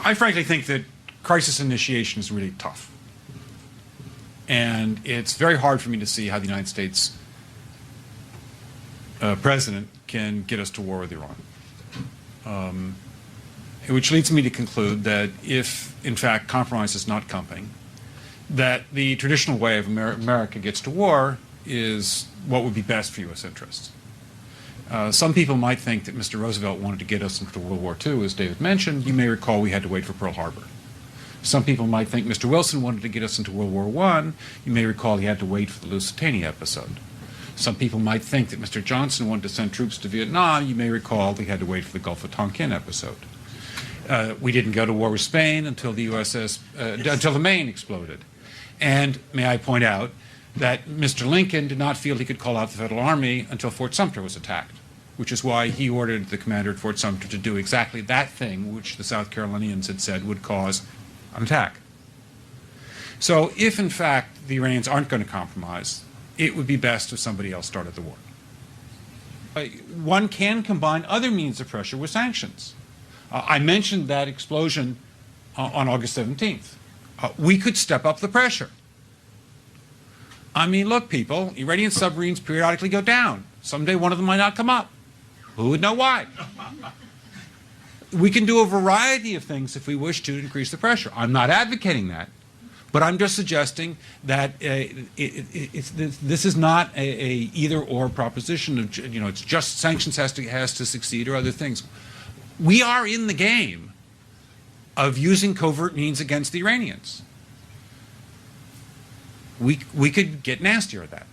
I frankly think that crisis initiation is really tough. And it's very hard for me to see how the United States president can get us to war with Iran. Which leads me to conclude that if, in fact, compromise is not coming, that the traditional way of America gets to war is what would be best for U.S. interests. Some people might think that Mr. Roosevelt wanted to get us into World War II, as David mentioned. You may recall we had to wait for Pearl Harbor. Some people might think Mr. Wilson wanted to get us into World War I. You may recall he had to wait for the Lusitania episode. Some people might think that Mr. Johnson wanted to send troops to Vietnam. You may recall he had to wait for the Gulf of Tonkin episode. We didn't go to war with Spain until the until the Maine exploded. And may I point out that Mr. Lincoln did not feel he could call out the Federal Army until Fort Sumter was attacked, which is why he ordered the commander at Fort Sumter to do exactly that thing which the South Carolinians had said would cause an attack. So if, in fact, the Iranians aren't going to compromise, it would be best if somebody else started the war. One can combine other means of pressure with sanctions. I mentioned that explosion on August 17th. We could step up the pressure. I mean, look, people, Iranian submarines periodically go down. Someday one of them might not come up. Who would know why? We can do a variety of things if we wish to increase the pressure. I'm not advocating that, but I'm just suggesting that this is not a either-or proposition of, it's just sanctions has to succeed or other things. We are in the game of using covert means against the Iranians. We could get nastier at that.